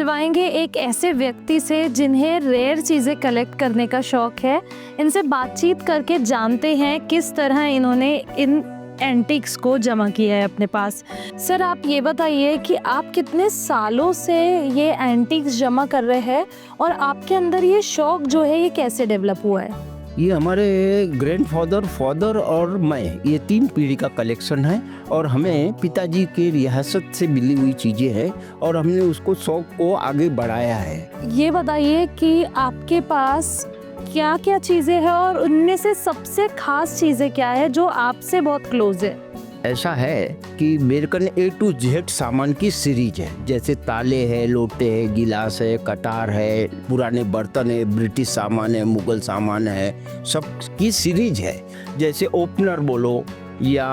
मिलवाएंगे एक ऐसे व्यक्ति से जिन्हें रेयर चीज़ें कलेक्ट करने का शौक है। इनसे बातचीत करके जानते हैं किस तरह इन्होंने इन एंटिक्स को जमा किया है अपने पास। सर, आप ये बताइए कि आप कितने सालों से ये एंटिक्स जमा कर रहे हैं और आपके अंदर ये शौक जो है ये कैसे डेवलप हुआ है? ये हमारे ग्रैंडफादर, फादर और मैं, ये 3 पीढ़ी का कलेक्शन है और हमें पिताजी की रियासत से मिली हुई चीज़ें हैं और हमने उसको शौक को आगे बढ़ाया है। ये बताइए कि आपके पास क्या क्या चीज़ें हैं और उनमें से सबसे खास चीज़ें क्या है जो आपसे बहुत क्लोज है? ऐसा है कि मेरे कने A to Z सामान की सीरीज है, जैसे ताले है, लोटे है, गिलास है, कटार है, पुराने बर्तन है, ब्रिटिश सामान है, मुगल सामान है, सब की सीरीज है। जैसे ओपनर बोलो या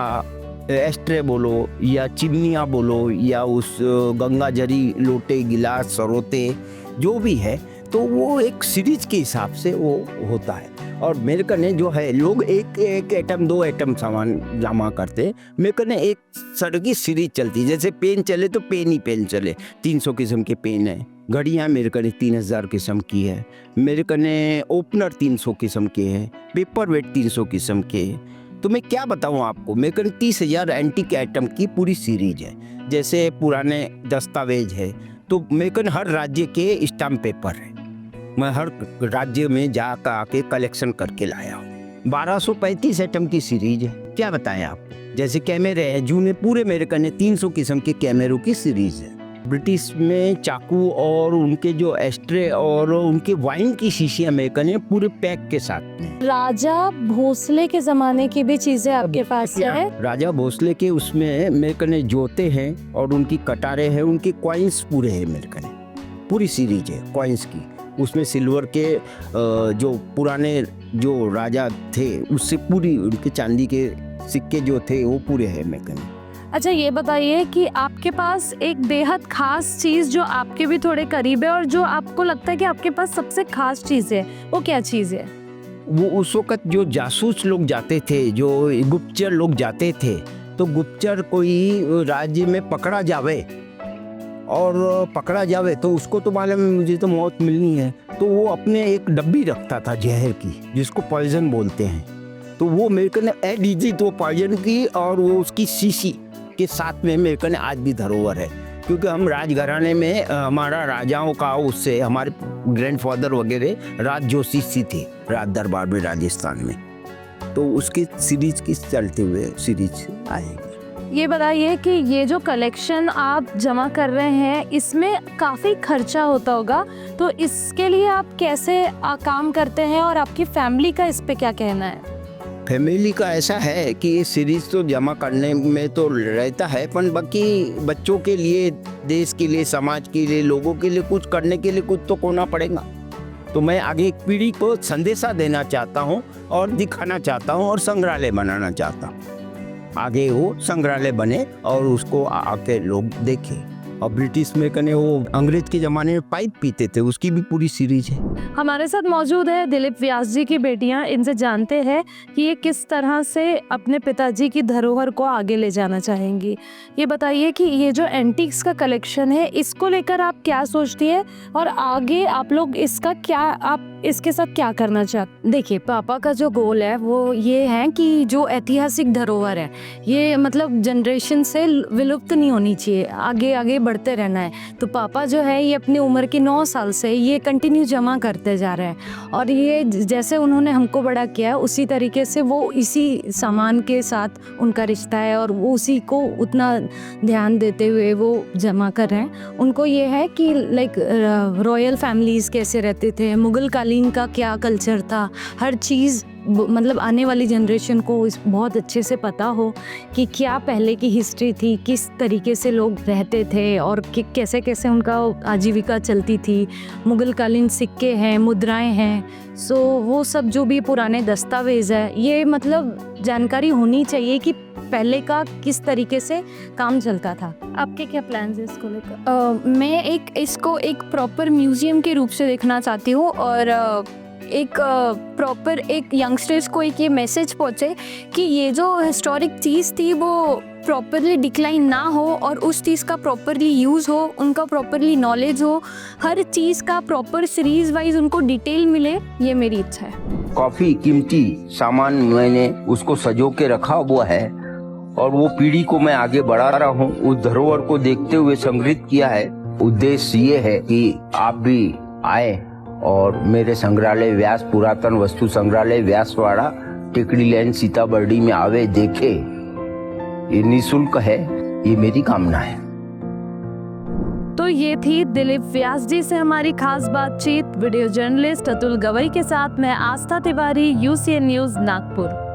एस्ट्रे बोलो या चिमनियाँ बोलो या उस गंगा जरी लोटे गिलास सरोते जो भी है, तो वो एक सीरीज के हिसाब से वो होता है। और मेरे कने जो है लोग एक आइटम 2 आइटम सामान जमा करते, मेरे कने एक सर की सीरीज चलती। जैसे पेन चले तो पेन ही पेन चले, 300 किस्म के पेन है। घड़ियाँ मेरे कने 3000 किस्म की है। मेरे कने ओपनर 300 किस्म के हैं, पेपर वेट 300 किस्म के। तो मैं क्या बताऊँ आपको, मेरे कने 30,000 एंटीक आइटम की पूरी सीरीज है। जैसे पुराने दस्तावेज है, तो मेरे कने हर राज्य के स्टाम्प पेपर है। मैं हर राज्य में जा कर आके कलेक्शन करके लाया हूँ। 1235 आइटम की सीरीज है, क्या बताएं आप। जैसे कैमरे हैं, जूने पूरे मेरे कने 300 किस्म के कैमरों की सीरीज है। ब्रिटिश में चाकू और उनके जो एस्ट्रे और उनके वाइन की शीशियाँ मेरे कने पूरे पैक के साथ में। राजा भोसले के ज़माने की भी चीज़ें आपके पास है? राजा भोसले के उसमें मेरे कने जोते हैं और उनकी कटारे हैं, उनके कॉइन्स पूरे हैं मेरे कने, पूरी सीरीज है कॉइन्स की। उसमें सिल्वर के जो पुराने जो राजा थे उससे पूरी उनके चांदी के सिक्के जो थे वो पूरे हैं मेरे कने। अच्छा, ये बताइए कि आपके पास एक बेहद खास चीज़ जो आपके भी थोड़े करीब है और जो आपको लगता है कि आपके पास सबसे खास चीज़ है, वो क्या चीज़ है? वो उस वक़्त जो जासूस लोग जाते थे, जो गुप्तचर लोग जाते थे, तो गुप्तचर कोई राज्य में पकड़ा जावे तो उसको तो मालूम है मुझे तो मौत मिलनी है, तो वो अपने एक डब्बी रखता था जहर की, जिसको पॉइजन बोलते हैं। तो वो मेरे कने एडिजी तो पॉइजन की और वो उसकी शीशी के साथ में मेरे कने आज भी धरोहर है। क्योंकि हम राजघराने में हमारा राजाओं का उससे हमारे ग्रैंडफादर वगैरह राज ज्योतिषी थे राज दरबार में राजस्थान में, तो उसकी सीरीज की चलते हुए सीरीज आएगी। ये बताइए कि ये जो कलेक्शन आप जमा कर रहे हैं इसमें काफ़ी खर्चा होता होगा, तो इसके लिए आप कैसे काम करते हैं और आपकी फैमिली का इस पे क्या कहना है? फैमिली का ऐसा है कि ये सीरीज तो जमा करने में तो रहता है, पर बाकी बच्चों के लिए, देश के लिए, समाज के लिए, लोगों के लिए कुछ करने के लिए कुछ तो खोना पड़ेगा। तो मैं आगे एक पीढ़ी को संदेशा देना चाहता हूँ और दिखाना चाहता हूँ और संग्रहालय बनाना चाहता हूँ। आगे वो संग्रहालय बने और उसको आके लोग देखें। और ब्रिटिश में कने वो अंग्रेज के ज़माने में पाइप पीते थे, उसकी भी पूरी सीरीज है। हमारे साथ मौजूद है दिलीप व्यास जी की बेटियां। इनसे जानते हैं कि ये किस तरह से अपने पिताजी की धरोहर को आगे ले जाना चाहेंगी। ये बताइए कि ये जो एंटीक्स का कलेक्शन है इसको लेकर आप क्या सोचती है और आगे आप लोग आप इसके साथ क्या करना चाहते? देखिए, पापा का जो गोल है वो ये है कि जो ऐतिहासिक धरोहर है ये मतलब जनरेशन से विलुप्त नहीं होनी चाहिए, आगे आगे बढ़ते रहना है। तो पापा जो है ये अपनी उम्र के 9 साल से ये कंटिन्यू जमा करते जा रहे हैं और ये जैसे उन्होंने हमको बड़ा किया उसी तरीके से वो इसी सामान के साथ उनका रिश्ता है और वो उसी को उतना ध्यान देते हुए वो जमा कर रहे हैं। उनको ये है कि लाइक रॉयल फैमिलीज़ कैसे रहते थे, मुग़ल कालीन का क्या कल्चर था, हर चीज़ मतलब आने वाली जनरेशन को बहुत अच्छे से पता हो कि क्या पहले की हिस्ट्री थी, किस तरीके से लोग रहते थे और कैसे कैसे उनका आजीविका चलती थी। मुग़ल कालीन सिक्के हैं, मुद्राएं हैं, सो वो सब जो भी पुराने दस्तावेज़ है ये मतलब जानकारी होनी चाहिए कि पहले का किस तरीके से काम चलता था। आपके क्या प्लान्स हैं इसको लेकर? मैं इसको एक प्रॉपर म्यूज़ियम के रूप से देखना चाहती हूँ और एक प्रॉपर एक यंगस्टर्स को एक ये मैसेज पहुँचे कि ये जो हिस्टोरिक चीज़ थी वो प्रॉपरली डिक्लाइन ना हो और उस चीज़ का प्रॉपरली यूज़ हो, उनका प्रॉपरली नॉलेज हो, हर चीज़ का प्रॉपर सीरीज वाइज उनको डिटेल मिले, ये मेरी इच्छा है। काफी कीमती सामान मैंने उसको सजो के रखा हुआ है और वो पीढ़ी को मैं आगे बढ़ा रहा हूँ। उस धरोहर को देखते हुए संग्रहित किया है। उद्देश्य ये है कि आप भी आए और मेरे संग्रहालय व्यास पुरातन वस्तु संग्रहालय व्यासवाड़ा टेकड़ी लैंड सीताबर्डी में आवे, देखे। ये निःशुल्क है, ये मेरी कामना है। तो ये थी दिलीप व्यास जी से हमारी खास बातचीत वीडियो जर्नलिस्ट अतुल गवई के साथ। मैं आस्था तिवारी, UCN न्यूज़ नागपुर।